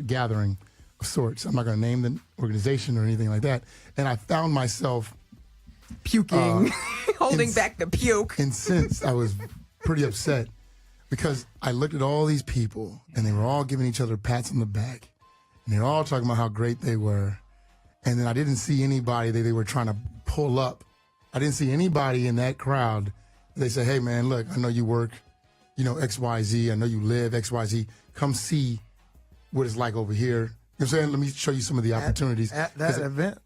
gathering of sorts. I'm not going to name the organization or anything like that. And I found myself puking, holding back the puke. Incensed. I was pretty upset because I looked at all these people and they were all giving each other pats on the back. And they were all talking about how great they were. And then I didn't see anybody that they were trying to pull up. I didn't see anybody in that crowd. They said, hey, man, look, I know you work, XYZ. I know you live XYZ. Come see what it's like over here. You know what I'm saying? Let me show you some of the opportunities. At that event?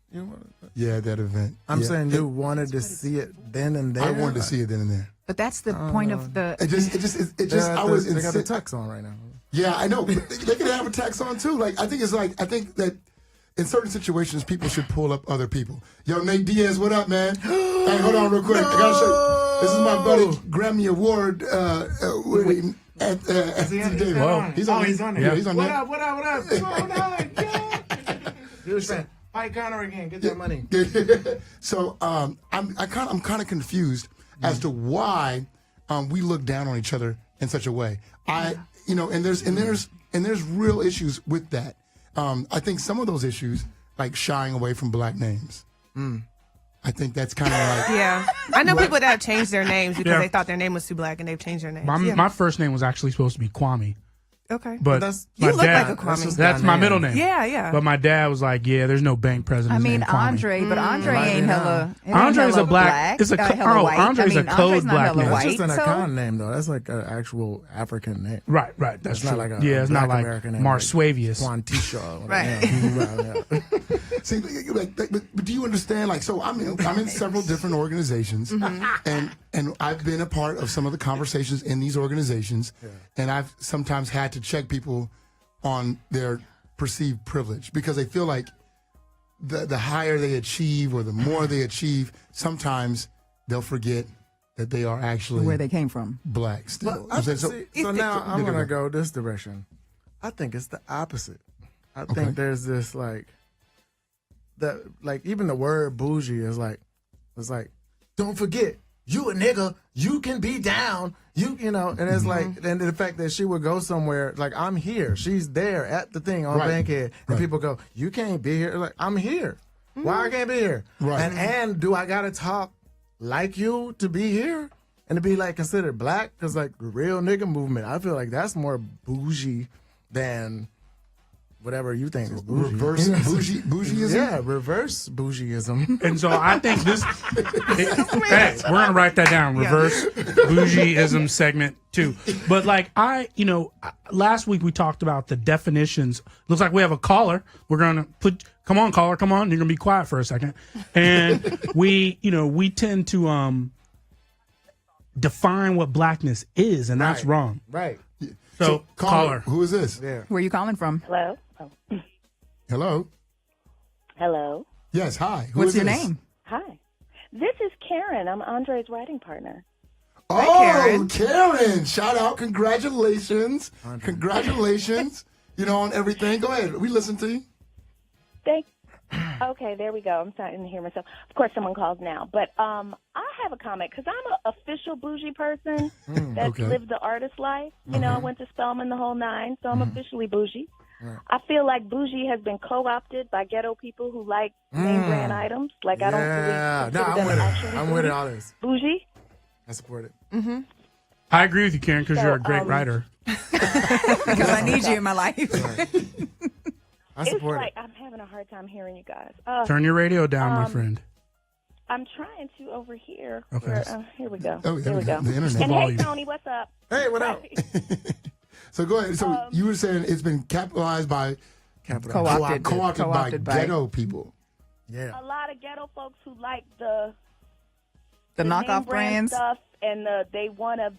Yeah, that event. I'm saying you wanted to see it then and there. I wanted to see it then and there. But that's the point of the... It just, I was They got the tux on right now. Yeah, I know. They could have a tux on too. I think that in certain situations, people should pull up other people. Yo, Nate Diaz, what up, man? Hey, hold on real quick. I gotta show you. This is my buddy, Grammy Award. He's on there. Yeah. He's on What there. up? What's going on? Yeah. Dude, fight Connor again. Get that money. So I'm kind of confused as to why we look down on each other in such a way. And there's real issues with that. I think some of those issues, like shying away from black names. I think that's kind of like... Yeah. I know people that have changed their names because they thought their name was too black and they've changed their names. My first name was actually supposed to be Kwame. Okay. But you look like a Kwame. That's my middle name. Yeah, yeah. But my dad was like, yeah, there's no bank president. I mean, named Kwame. Andre, but Andre ain't hella. Andre's a black. It's a white. Andre's a code black name. It's just an icon name, though. That's like an actual African name. Right. That's true. not like it's not like American name. Marsuavius. Juantisha. Right. See, but do you understand? So I'm in several different organizations, and I've been a part of some of the conversations in these organizations, and I've sometimes had to check people on their perceived privilege because they feel like the higher they achieve or the more they achieve, sometimes they'll forget that they are actually where they came from, black still. So now I'm going to go this direction. I think it's the opposite. I think there's this even the word bougie is it's like, don't forget, you a nigga, you can be down, and it's and the fact that she would go somewhere, like, I'm here, she's there at the thing on Bankhead, and people go, you can't be here, like, I'm here, why I can't be here, and do I gotta talk like you to be here, and to be considered black, because the real nigga movement, I feel like that's more bougie than whatever you think is bougie. Reverse bougieism? Yeah, reverse bougieism. And so I think this... hey, we're going to write that down. Reverse bougieism segment 2. But last week we talked about the definitions. Looks like we have a caller. We're going to come on, caller, come on. You're going to be quiet for a second. And we tend to define what blackness is, and that's wrong. Right. So caller. Who is this? Yeah. Where are you calling from? Hello? Oh. Hello? Hello? Yes, hi. What's your name? Hi. This is Karen. I'm Andre's writing partner. Oh, Karen. Shout out. Congratulations. Congratulations, on everything. Go ahead. We listen to you. Okay, there we go. I'm starting to hear myself. Of course, someone calls now. But I have a comment because I'm an official bougie person that's lived the artist life. I went to Spelman the whole 9, so I'm officially bougie. I feel like bougie has been co-opted by ghetto people who like name brand items. I don't really consider them actually I'm with it. All this. Bougie? I support it. Mm-hmm. I agree with you, Karen, because you're a great writer. Because I need you in my life. I support it. I'm having a hard time hearing you guys. Turn your radio down, my friend. I'm trying to over here. Okay. Here we go. Oh, here we go. The internet. And volume. hey, Tony, what's up? Hey, what up? So go ahead. So you were saying it's been capitalized by... Co-opted by ghetto people. Yeah. A lot of ghetto folks who like the knockoff name brand brands stuff, and they want to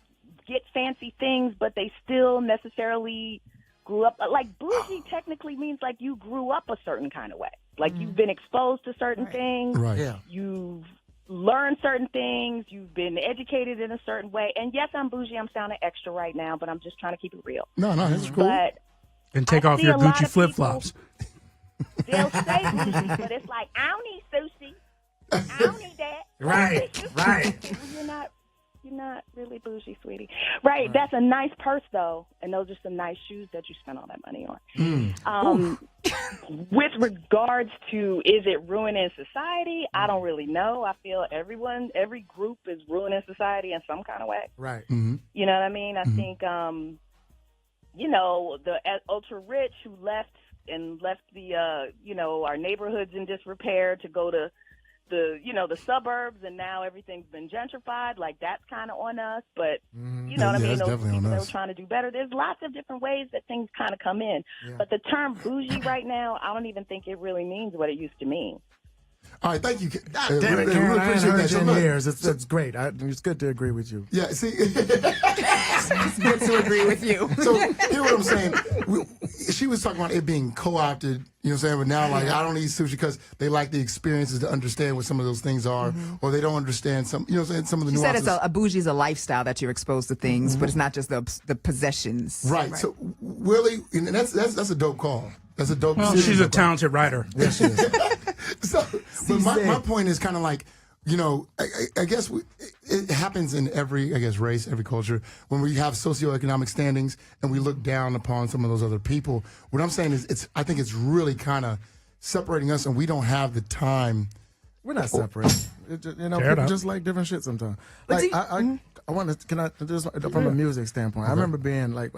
get fancy things, but they still necessarily grew up. Bougie technically means you grew up a certain kind of way. You've been exposed to certain things. Right. Yeah. You've learned certain things. You've been educated in a certain way. And yes, I'm bougie. I'm sounding extra right now, but I'm just trying to keep it real. No, that's cool. But And take off your Gucci flip-flops. They'll say sushi, but it's I don't need sushi. I don't need that. Right. Well, you're not really bougie, sweetie. Right. That's a nice purse, though, and those are some nice shoes that you spent all that money on. With regards to, is it ruining society? I don't really know. I feel every group is ruining society in some kind of way. Right. You know what I mean? I think, you know, the ultra rich who left the, you know, our neighborhoods in disrepair to go to the suburbs, and now everyth's been gentrified. Like, that's kind of on us. But you know what I mean? Those people that were trying to do better. There's lots of different ways that things kind of come in. Yeah. But the term bougie right now, I don't even think it really means what it used to mean. All right, thank you. God damn it, Karen, I haven't heard you in years. It's great. It's good to agree with you. Yeah, see. It's good to agree with you. So, hear what I'm saying. She was talking about it being co-opted, you know what I'm saying? But now, like, I don't eat sushi because they like the experiences to understand what some of those things are, or they don't understand some, you know what I'm saying, some of the nuances. You said it's a bougie's a lifestyle that you're exposed to things, but it's not just the possessions. Right. So, really, and that's a dope call. That's a dope. Well, she's a talented writer. Yes, she is. So, but my point is kind of like, you know, I guess it happens in every, I guess, race, every culture, when we have socioeconomic standings and we look down upon some of those other people. What I'm saying is, I think it's really kind of separating us, and we don't have the time. We're not separate. You know, people just like different shit sometimes. Like, I want to, can I, just from a music standpoint, I remember being like,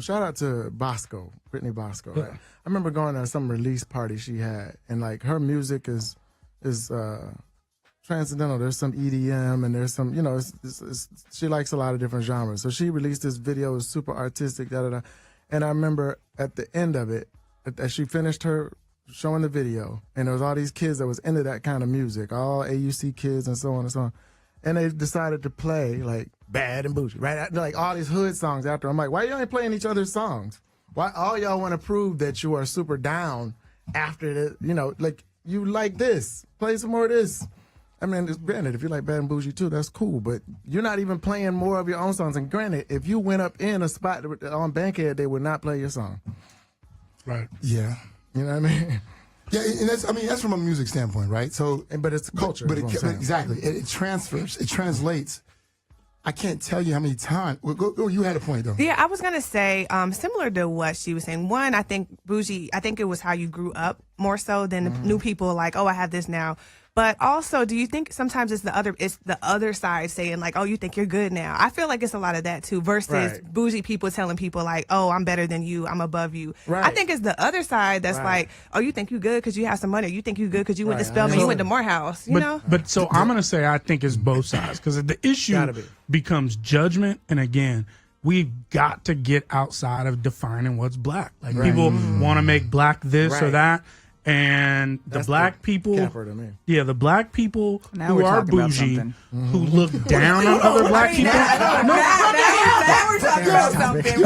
shout out to Bosco, Brittany Bosco. Right? I remember going to some release party she had, and like her music is transcendental. There's some EDM, and there's some, you know, she likes a lot of different genres. So she released this video, it was super artistic, and I remember at the end of it, as she finished her showing the video, and there was all these kids that was into that kind of music, all AUC kids and so on and so on. And they decided to play like Bad and Bougie, right? Like all these hood songs after. I'm like, why y'all ain't playing each other's songs? Why all y'all want to prove that you are super down after the, you know, like you like this, play some more of this. I mean, granted, if you like Bad and Bougie too, that's cool, but you're not even playing more of your own songs. And granted, if you went up in a spot on Bankhead, they would not play your song. Right. Yeah. You know what I mean? Yeah, and that's from a music standpoint, right? So, but it's culture. But exactly, it transfers, it translates. I can't tell you how many times. Go, you had a point though. Yeah, I was gonna say similar to what she was saying. One, I think bougie. I think it was how you grew up more so than the new people. Like, oh, I have this now. But also, do you think sometimes it's the other side saying like, oh, you think you're good now? I feel like it's a lot of that too, versus bougie people telling people like, oh, I'm better than you, I'm above you. Right. I think it's the other side that's like, oh, you think you good because you have some money. You think you good because you went to Spelman, you went to Morehouse, you know? But so I'm going to say I think it's both sides, because the issue becomes judgment. And again, we've got to get outside of defining what's black. Like people want to make black this or that. And that's the black people, the black people who are bougie, who look down on other black people. Now we're talking about something.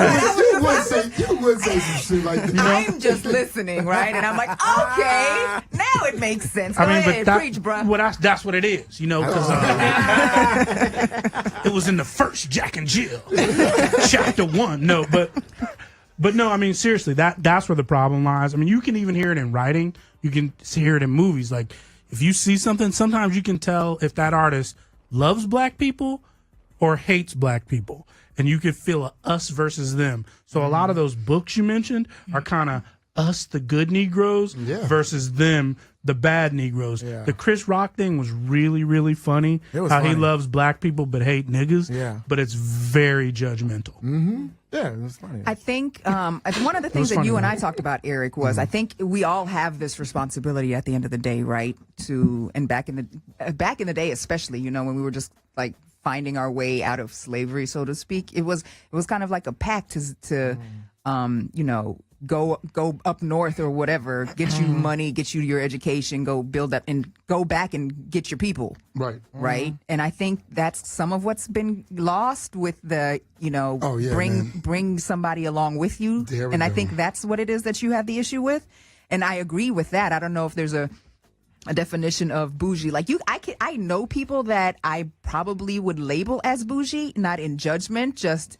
You would say some shit like that. I'm just listening, right? And I'm like, okay, now it makes sense. Go ahead, preach, bro. Well, that's what it is, you know, because it was in the first Jack and Jill, chapter 1. No, But no, I mean, seriously, that's where the problem lies. I mean, you can even hear it in writing. You can hear it in movies. Like, if you see something, sometimes you can tell if that artist loves black people or hates black people. And you could feel a us versus them. So a lot of those books you mentioned are kind of us, the good Negroes, versus them, the bad Negroes. Yeah. The Chris Rock thing was really, really funny. He loves black people but hate niggas. Yeah. But it's very judgmental. Mm-hmm. Yeah, it was funny. I think one of the things that you and I talked about, Eric, was I think we all have this responsibility at the end of the day, right? And back in the day, especially, you know, when we were just like finding our way out of slavery, so to speak, it was kind of like a pact to you know, go up north or whatever, get you money, get you your education, go build up and go back and get your people. Right. And I think that's some of what's been lost with the, you know, bring somebody along with you. And I think that's what it is that you have the issue with. And I agree with that. I don't know if there's a definition of bougie. Like I know people that I probably would label as bougie, not in judgment, just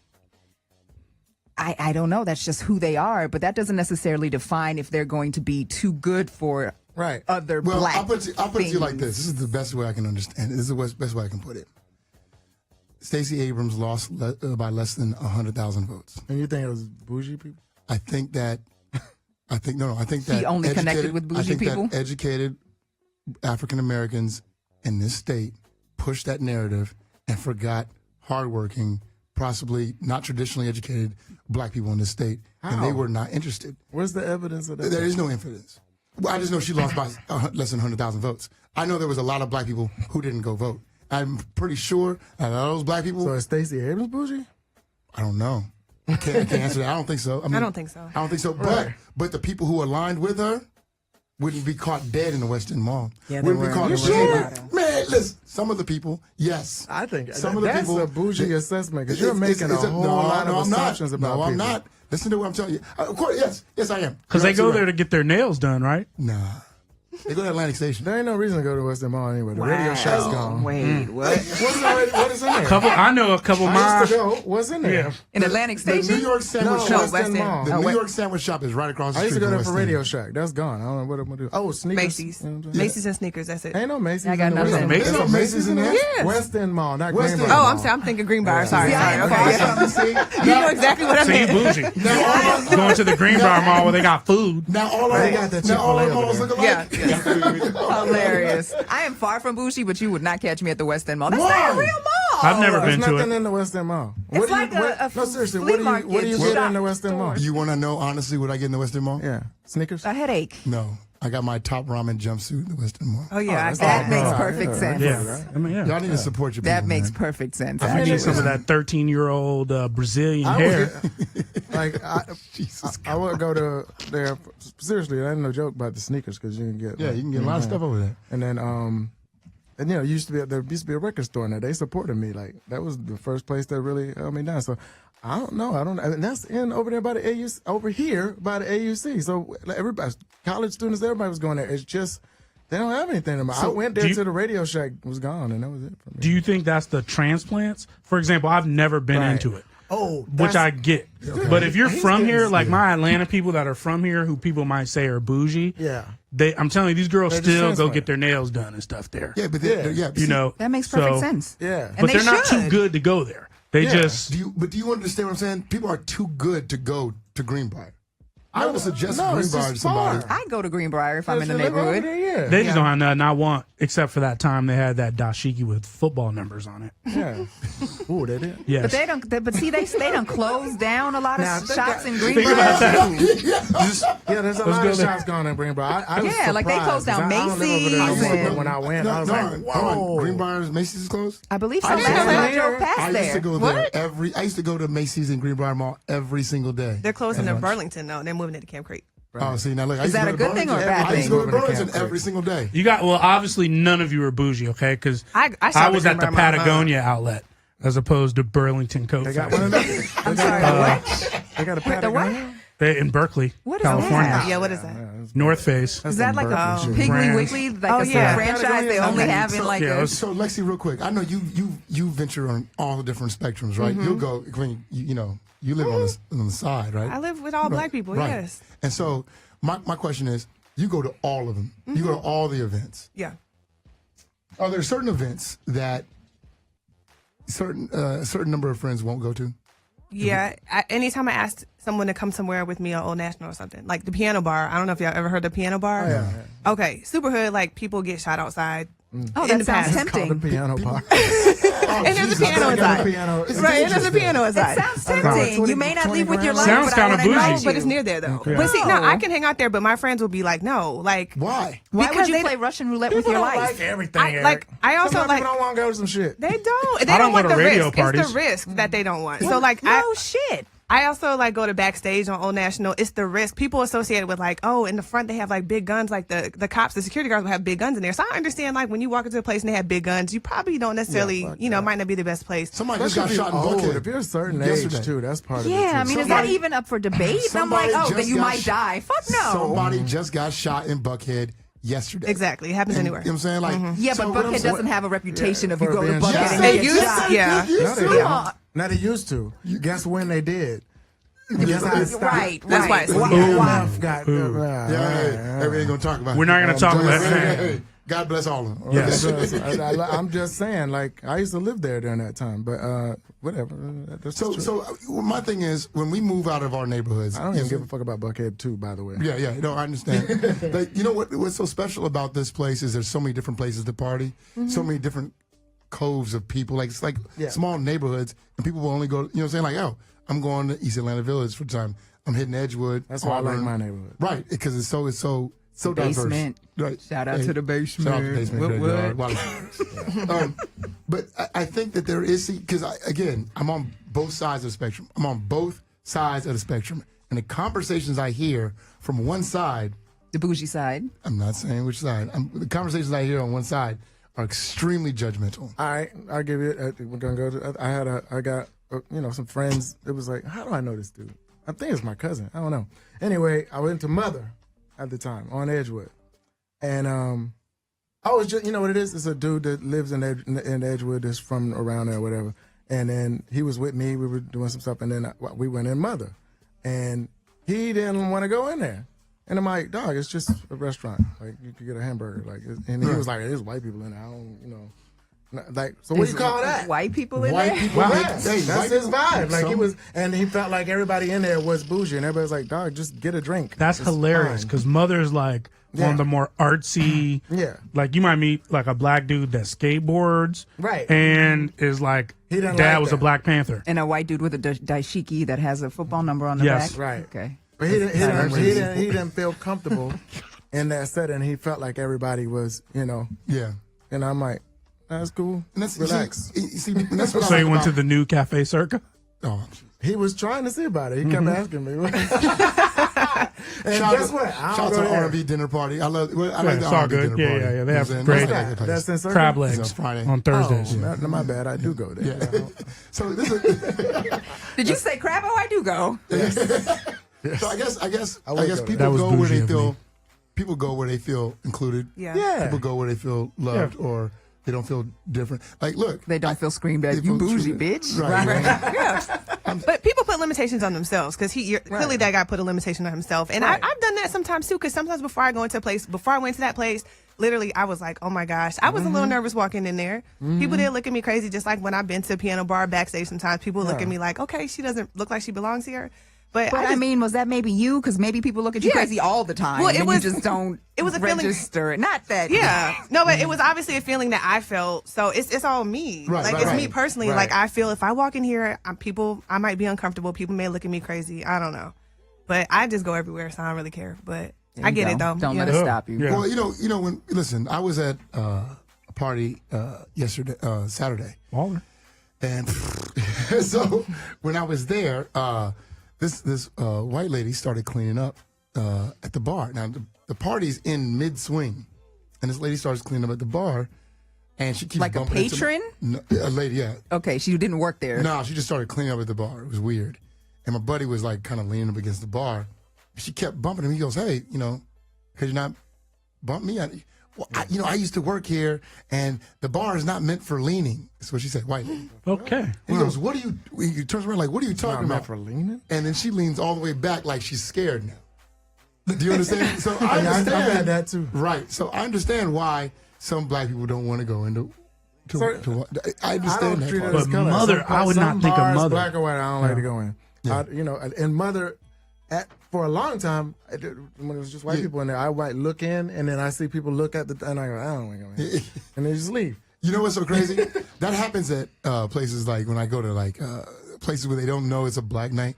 I don't know. That's just who they are, but that doesn't necessarily define if they're going to be too good for other black I'll put it to you like this. This is the best way I can understand. This is the best way I can put it. Stacey Abrams lost by less than 100,000 votes. And you think it was bougie people? I think that He only connected with bougie people? That educated African Americans in this state pushed that narrative and forgot hardworking, possibly not traditionally educated black people in this state, and they were not interested. Where's the evidence of that? There is no evidence. Well, I just know she lost by less than 100,000 votes. I know there was a lot of black people who didn't go vote. I'm pretty sure that those black people. So is Stacey Abrams bougie? I don't know. I can't answer that. I don't think so. I don't think so. I don't think so. Right. But the people who aligned with her wouldn't be caught dead in the West End Mall. Yeah, they wouldn't were. be caught You dead. Man, listen. Some of the people, yes. I think some of the that's people. a bougie assessment because you're making a whole lot of assumptions about people. No, I'm not. Listen to what I'm telling you. Of course, yes, I am. Because they go there to get their nails done, right? Nah. They go to Atlantic Station. There ain't no reason to go to West End Mall anyway. The Radio Shack's gone. Wait, what? What is in there? I know a couple I miles. used to go. What's in there? Yeah. In Atlantic The Station? New York Sandwich No, Shop. West End Mall. The New York Sandwich Shop is right across the I street used to go from there West for End. Radio Shack. That's gone. I don't know what I'm gonna do. Oh, sneakers. Macy's. You know what I'm saying? Macy's and sneakers. That's it. Ain't no Macy's. I got in the West nothing. End. Macy's? There's no Macy's in there. Yes. West End Mall, not West Greenbrier End. Oh, Mall. I'm thinking Greenbrier. Sorry. Yeah, I am Okay. far You know exactly what I So you meant. bougie. Going to the Greenbrier Mall where they got food. Now all They our got that now all Chick-fil-A our malls over look there. alike. Yeah. Hilarious. I am far from bougie, but you would not catch me at the West End Mall. That's Why? not a real mall. I've never There's been to nothing it. in the West End Mall. It's What do like you, a no, seriously, flea what do you market get shop in the West End Mall? You want to know honestly what I get in the West End Mall? Yeah, sneakers. A headache. No, I got my top ramen jumpsuit in the West End Mall. Oh yeah. That makes yeah, perfect yeah. sense. Yeah. I mean, yeah. Y'all need to support your That people, makes man. perfect sense. You need some of that 13-year-old Brazilian I hair. would, like I would go to there. Seriously, that ain't no joke about the sneakers because you can get Yeah, you can get a lot of stuff over there. And then and there used to be a record store in there. They supported me. Like that was the first place that really held me down. So I don't know. And that's over there by the AUC, over here by the AUC. So everybody, college students, everybody was going there. It's just they don't have anything anymore. I went there to the Radio Shack, was gone, and that was it for me. Do you think that's the transplants? For example, I've never been Right. into it. Oh, Which I get. But if you're from here, getting- like my Atlanta people that are from here who people might say are bougie, Yeah. I'm telling you, these girls They're just still go transplant. get their nails done and stuff there. Yeah, but You know, That makes perfect so- sense. Yeah. And But they they're not too should. good to go there. They Yeah. just do you understand what I'm saying? People are too good to go to Greenbrier. I will suggest no, it's Greenbrier to just somebody. far. I go to Greenbrier if I'm in the They live over neighborhood. there, yeah. they just don't have nothing I want except for that time they had that dashiki with football numbers on it. Yeah. Ooh, they did. Yes. But they don't. But see, they done closed down a lot of Now, think shops that- in Think Greenbrier. about that. Yeah, there's a lot go of there. shops going in Greenbrier. I was Yeah, like they surprised, closed down 'cause I don't live over there no Macy's more, but and- when I went, I was like, hold on. whoa. Greenbrier's Macy's is closed? I believe so. I Last didn't time know I drove I past used to there. go there I used to go to Macy's in Greenbrier Mall every single day. They're closing At in lunch. Burlington though. They're moving it to Camp Creek. Oh, see, now look. I Is used to that go a to good thing or a Burlington. bad I used to go to thing? Moving to Burlington Camp every single day. You got obviously none of you are bougie, okay? Because I shop I was at at the Greenbrier Mall, Patagonia outlet as opposed to Burlington Coat They got Factory. one of those. I'm sorry. What? They got a The what? Patagonia. They in Berkeley, What is California. that? Yeah, what is that? North Face. Is that like a Berkeley shit. Piggly Brands. Wiggly, like Oh, a yeah. franchise they only have in like Yeah, it a? was- So Lexi, real quick, I know you venture on all the different spectrums, right? You'll go when you know you live on the side, right? I live with all black people. Right. Yes. And so my question is, you go to all of them. You go to all the events. Yeah. Are there certain events that certain number of friends won't go to? Yeah. Anytime I asked someone to come somewhere with me on Old National or something, like the piano bar. I don't know if y'all ever heard of the piano bar. Yeah. Okay. Super hood. Like people get shot outside. Oh, in that the sounds past. Called the tempting. piano bar. Oh, And there's a Jesus, piano I got inside. a piano. It's Right. And there's a dangerous piano It inside. sounds tempting. You may not leave with your life, Sounds but I kinda want to bougie. invite you. But it's near there though. Okay. But see, no, No. I can hang out there, but my friends will be like, no, like Why? Why because would you they- play Russian roulette with People your don't life? like everything. I like. I also Sometimes like. people don't want to go to some shit. They don't. They I don't don't want go to the radio risk. parties. It's the risk that they don't want. So like, No shit. I also like go to backstage on Old National. It's the risk. People associate it with like, oh, in the front they have like big guns, like the cops, the security guards will have big guns in there. So I understand like when you walk into a place and they have big guns, you probably don't necessarily, might not be the best place. Somebody just got shot in old. Buckhead. If you're a certain yesterday. age too, that's part of it. Yeah, too. I mean, is that even up for debate? And I'm like, Somebody oh, just then you got might die. Fuck no. Somebody just got shot in Buckhead yesterday. Exactly. It happens And, anywhere. You know what I'm saying? Like, Yeah, so but what I'm Buckhead saying- doesn't have a reputation of you for go to being Buckhead shot. and They get used shot. to, yeah. No, they Come don't. on. Now they used to. Guess when they did? Guess how it stopped? Right, That's right. why it's Why- The why? EMF got. Yeah, hey, we ain't gonna talk about. We're not it. gonna talk about Hey, that. hey, God bless all of them. Yes. I'm just saying, like, I used to live there during that time, but whatever. That's true. So my thing is, when we move out of our neighborhoods, I don't even give a fuck about Buckhead too, by the way. Yeah, no, I understand. Like, you know what's so special about this place is there's so many different places to party, so many different coves of people. Like, it's like small neighborhoods, and people will only go, you know what I'm saying? Like, oh, I'm going to East Atlanta Village for the time. I'm hitting Edgewood. That's why I like my neighborhood. Right, because it's so Basement. diverse. Right. Shout out to the basement. Shout out to the basement. What? But I think that there is, because again, I'm on both sides of the spectrum. I'm on both sides of the spectrum. And the conversations I hear from one side, The bougie side. I'm not saying which side, the conversations I hear on one side are extremely judgmental. All right, I'll give you it. We're going to go to, I got, some friends. It was like, how do I know this dude? I think it's my cousin. I don't know. Anyway, I went to Mother at the time on Edgewood. And I was just, you know what it is? It's a dude that lives in Edgewood that's from around there or whatever. And then he was with me. We were doing some stuff. And then we went in Mother. And he didn't want to go in there. And I'm like, dog, it's just a restaurant. Like, you could get a hamburger. Like, and he was like, there's white people in there. I don't, Like, so what do you call that? White people in White there? people. Yes, that's his vibe. Like, So- he was, and he felt like everybody in there was bougie. And everybody's like, dog, just get a drink. That's It's hilarious fine. because Mother's like one of the more artsy. Yeah. Like you might meet like a black dude that skateboards. Right. And is like, He didn't dad like was that. a Black Panther. And a white dude with a dashiki that has a football number on the Yes. back? Right. Okay. But he didn't feel comfortable in that setting. He felt like everybody was, Yeah. And I'm like, that's cool. And that's, Relax. and that's what So I he like went to about- the new Cafe Circa? Oh, He was trying to see about it. He kept asking me. And shout guess out, what? I Shout don't out go to there. R&B dinner party. I like Yeah, the it's all R&B good. dinner Yeah, party. yeah, yeah. They You know have what I'm great- saying? That's in Circle? Crab It's legs on Friday. on Thursdays. Oh, my bad. I do go there. Yeah. So this is, Did you say crab? Oh, I do go. so I guess I people would go there. That was go where bougie they of feel. me. People go where they feel included. Yeah. Yeah. People go where they feel loved or they don't feel different. Like, look, They don't feel screamed they at. You feel bougie, treated- bitch. Right. Yeah. But people put limitations on themselves because clearly that guy put a limitation on himself. And Right. I've done that sometimes too because sometimes before I went to that place, literally I was like, oh my gosh. I was a little nervous walking in there. People did look at me crazy just like when I've been to Piano Bar backstage sometimes. People look at me like, okay, she doesn't look like she belongs here. But I mean, was that maybe you? Because maybe people look at you Yeah. crazy all the time. Well, it and was- you just don't it was a feeling- register it. Not that. yeah. No, but it was obviously a feeling that I felt. So it's all me. Right, like right, it's right. me personally. Right. Like I feel if I walk in here, I might be uncomfortable. People may look at me crazy. I don't know. But I just go everywhere, so I don't really care. But I get it though. Don't You let know? it stop you. Yeah. Well, when listen, I was at a party yesterday, Saturday, Baller. and so when I was there, this white lady started cleaning up at the bar. Now the party's in mid swing, and this lady starts cleaning up at the bar, and she keeps Like a bumping into patron? No, a lady, yeah. Okay, she didn't work there. No, she just started cleaning up at the bar. It was weird, and my buddy was like kind of leaning up against the bar. She kept bumping him. He goes, "Hey, could you not bump me?" I used to work here, and the bar is not meant for leaning. That's what she said, white lady. Okay. And he goes, "What are you?" He turns around like, "What are you talking Not about?" for leaning. And then she leans all the way back like she's scared now. Do you understand? So I I've understand had that too. Right. So I understand why some black people don't want to go into. I I understand don't that treat part. it as But color. Mother, I would not think of bars, Mother. black or white. I don't like to go in. Yeah. And Mother, for a long time, when it was just white people in there, I might look in, and then I see people look at and I go, I don't want to go in, and they just leave. You know what's so crazy? That happens at places like when I go to places where they don't know it's a black night,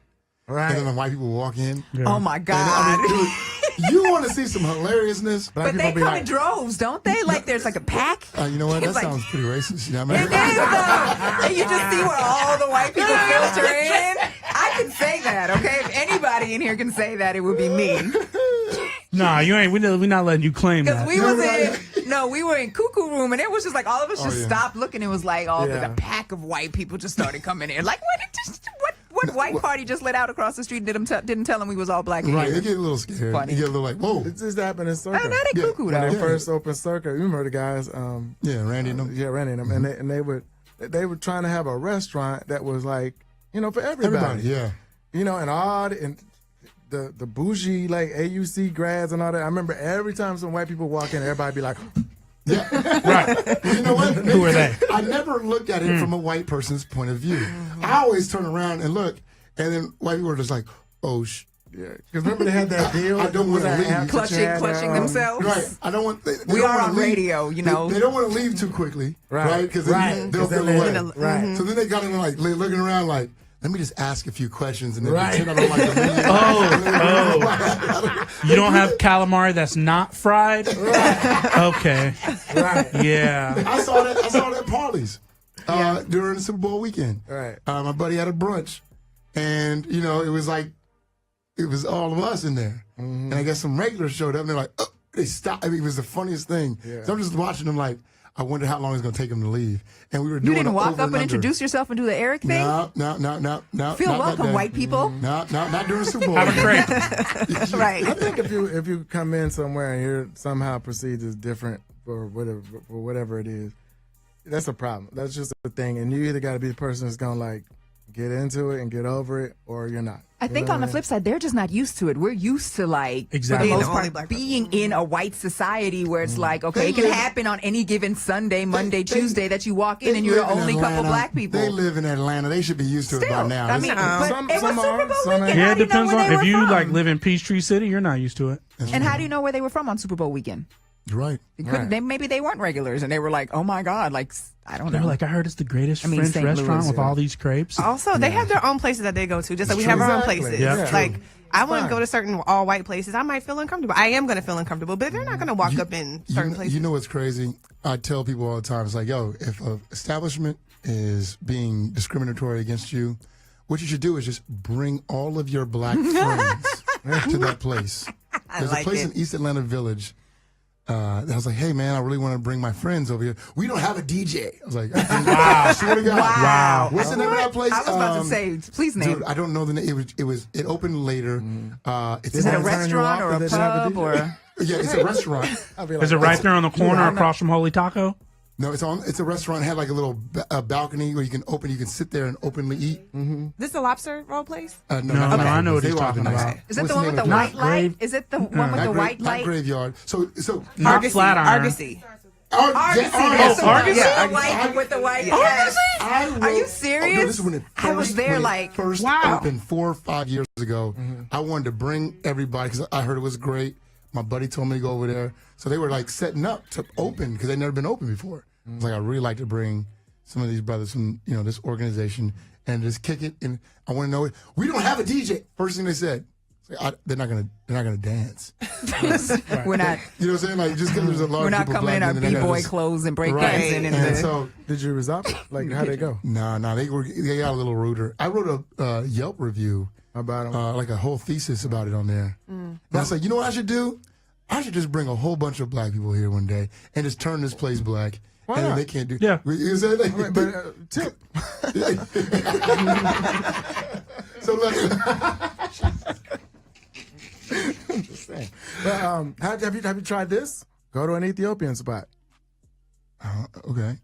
Right. and then the white people walk in. Oh my And, God. dude, you want to see some hilariousness? Black But they people be come like, in droves, don't they? Like there's like a pack. You know what? That It's like- sounds pretty racist. You know what I It mean? is though. And you just see where all the white people filter in. I can say that, okay? If anybody in here can say that, it would be me. Nah, you ain't. We're not letting you claim Because that. we were in cuckoo room, and it was just like all of us just yeah. stopped looking. It was like all Yeah. the pack of white people just started coming in. Like what white party just let out across the street and didn't tell them we was all black in Right. here? They get a little scared. Funny. They get a little like, whoa. It just happened in Circa. Oh, now they Yeah. cuckoo When though. they first opened Circa, you remember the guys? Yeah, Randy and them. Yeah, Randy and them, and they were trying to have a restaurant that was like, for everybody. Everybody, yeah. And the bougie like AUC grads and all that. I remember every time some white people walk in, everybody be like, Yeah. Right. You know what? Who are they? I never looked at it from a white person's point of view. I always turn around and look, and then white people are just like, oh, Yeah, because remember they had that deal. I don't want to leave. Clutching themselves. Right. I don't want. They We don't are wanna on leave. radio, you know. They don't want to leave too quickly, right? Because they'll feel away. Right. So then they got him like looking around like, let me just ask a few questions and then Right. pretend I don't like the meeting. Oh. You don't have calamari that's not fried? Okay. Right. Yeah. I saw that at Parley's during the Super Bowl weekend. Right. My buddy had a brunch, and you know it was all of us in there, and I guess some regulars showed up, and they're like, oh, they stopped. I mean, it was the funniest thing. Yeah. So I'm just watching them like, I wonder how long it's going to take them to leave. And we were You doing didn't walk over up and under. introduce yourself and do the Eric thing? No. Feel not welcome, that day. white people. No, not during Super Bowl. Have a crepe. Right. I think if you come in somewhere and you're somehow perceived as different for whatever it is, that's a problem. That's just a thing, and you either got to be the person that's gonna like get into it and get over it, or you're not. I think on the flip side, they're just not used to it. We're used to like Exactly. for the Being most the only part, black being in a white society where it's like, okay, it can live- happen on any given Sunday, Monday, they- Tuesday that you walk in They and you're the live in only couple Atlanta. black people. They live in Atlanta. They should be used to it by Still, now. I mean, It's- but some- it was some Super are, Bowl some weekend. ain't. Yeah, How it do you know depends where on they if were you from? like live in Peachtree City, you're not used to it. And how do you know where they were from on Super Bowl weekend? right. Maybe they weren't regulars and they were like, oh my God, like, I don't They're know. like, I heard it's the greatest I mean, French St. restaurant Louis, with yeah. all these crepes. Also, they have their own places that they go to, just like we have our own Exactly. places. Yeah. Like, I wouldn't fine. go to certain all white places. I might feel uncomfortable. I am going to feel uncomfortable, but they're not going to walk up in certain places. You know what's crazy? I tell people all the time, it's like, yo, if an establishment is being discriminatory against you, what you should do is just bring all of your black friends to that place. There's like a place it. in East Atlanta Village. I was like, hey, man, I really want to bring my friends over here. We don't have a DJ. I was like, wow. I swear to God. Wow. What's the name of that place? I was about to say, please name. Dude, I don't know the name. It opened later. It's Is it a in- restaurant or a They didn't have a pub DJ? or? Yeah, it's a restaurant. I'll be like, Is it right there on the corner I'm not- across from Holy Taco? No, it's a restaurant. It had like a little balcony where you can sit there and openly eat. This a lobster roll place? No, No, not no, I know what They he's were talking nice. about. Is it What's the one with name the of white Not light? grave- Is it the one with the white Not light? Graveyard. So Not Argosy. Flatiron. Argosy. Argosy, Yeah, that's the one. Argosy? Yeah, the white with the white. Yes. Are you serious? Oh, no, this is when it I was first- there when it like, first wow. opened 4 or 5 years ago. I wanted to bring everybody because I heard it was great. My buddy told me to go over there, so they were like setting up to open because they'd never been open before. I was like, I really like to bring some of these brothers from this organization and just kick it. And I want to know it. We don't have a DJ. First thing they said, they're not gonna dance. We're not. You know what I'm saying? Like just because there's a lot We're of not people coming in black our men, they gotta b-boy just- clothes and break Right. dancing and And the, so Did you resolve it? Like, how'd they go? no, they got a little ruder. I wrote a Yelp review About them? like a whole thesis about it on there. And I was like, you know what I should do? I should just bring a whole bunch of black people here one day and just turn this place black. Why and then not? they can't do. Yeah. You know what I'm saying? Like, But tip. so look, Just saying. But have you tried this? Go to an Ethiopian spot. okay.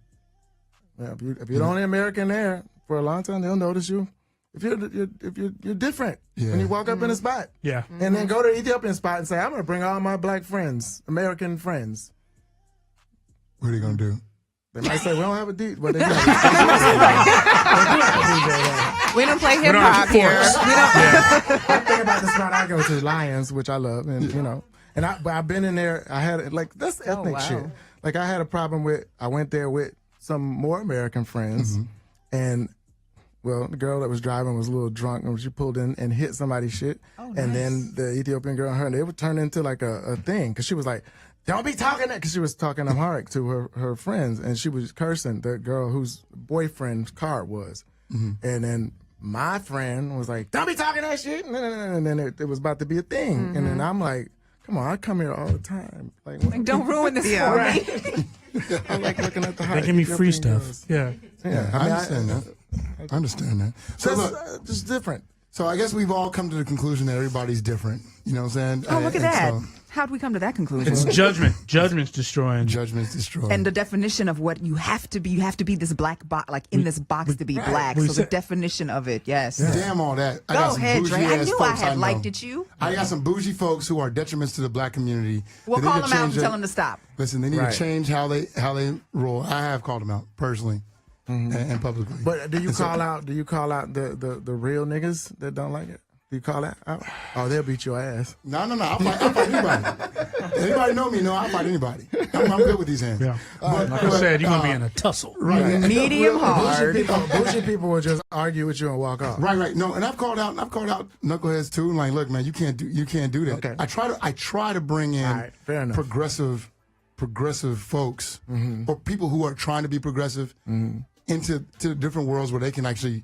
Yeah, if you're the only American there for a long time, they'll notice you. If you're different Yeah. when you walk up in a spot, Yeah. and then go to the Ethiopian spot and say, "I'm going to bring all my black friends, American friends." What are they gonna do? They might say, "We don't have a DJ." Well, they do We don't play hip don't hop have here. force. We don't. I'm thinking about the spot I go to, Lions, which I love, and but I've been in there. I had like that's ethnic wow. shit. Like I had a problem with. I went there with some more American friends, and well, the girl that was driving was a little drunk, and she pulled in and hit somebody's shit, and then the Ethiopian girl and her, they would turn into like a thing because she was like, "Don't be talking that," because she was talking Amharic to her friends, and she was cursing the girl whose boyfriend's car was, and then. My friend was like, "Don't be talking that shit," and then it was about to be a thing, and then I'm like, "Come on, I come here all the time. Like, don't ruin this Yeah. for me. I like looking at the hot They give me free Ethiopian stuff. girls. Yeah. Yeah, I understand that. I understand that. So So look, it's just different. So I guess we've all come to the conclusion that everybody's different. You know what I'm saying? Oh, look at And that. so How'd we come to that conclusion? It's judgment. Judgment's destroying. judgment's destroyed. And the definition of what you have to be this black box, like in this box to be black. We So the said- definition of it, yes. Damn all that. I Go got some ahead, Dre. I bougie-ass knew I folks had know. liked it, you. I got some bougie folks who are detriments to the black community. We'll They need call to them out and change tell their- them to stop. Listen, they need Right. to change how they roll. I have called them out personally and publicly. But do you And so- call out the real niggas that don't like it? Do you call that out? Oh, they'll beat your ass. No. I'll fight anybody. Anybody know me? No, I'll fight anybody. I'm good with these hands. Yeah. But, Like I said, you're gonna be in a tussle. right. Medium hard. Bougie people will just argue with you and walk off. Right. No, and I've called out knuckleheads too. And like, look, man, you can't do that. Okay. I try to bring in All right, fair enough. progressive folks or people who are trying to be progressive into different worlds where they can actually,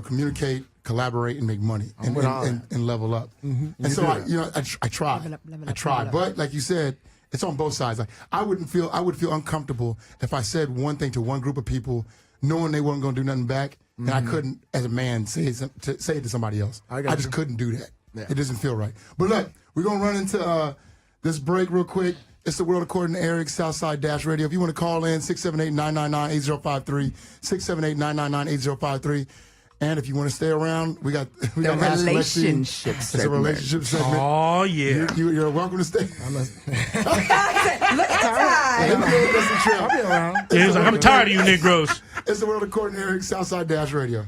communicate, collaborate, and make money and with all and level up. And You so do I try. I try. But like you said, it's on both sides. Like I would feel uncomfortable if I said one thing to one group of people, knowing they weren't going to do nothing back, and I couldn't, as a man, say it to somebody else. I got just you. couldn't do that. Yeah. It doesn't feel right. But look, we're gonna run into this break real quick. It's the World According to Eric, Southside Dash Radio. If you want to call in, 678-999-8053, 678-999-8053. And if you want to stay around, we got The Ask Lexi. relationship It's a segment. relationship segment. Oh yeah. You're welcome to stay. Look at time. I'll be around. Yeah, he was like, I'm tired of you Negroes. It's the World According to Eric, Southside Dash Radio.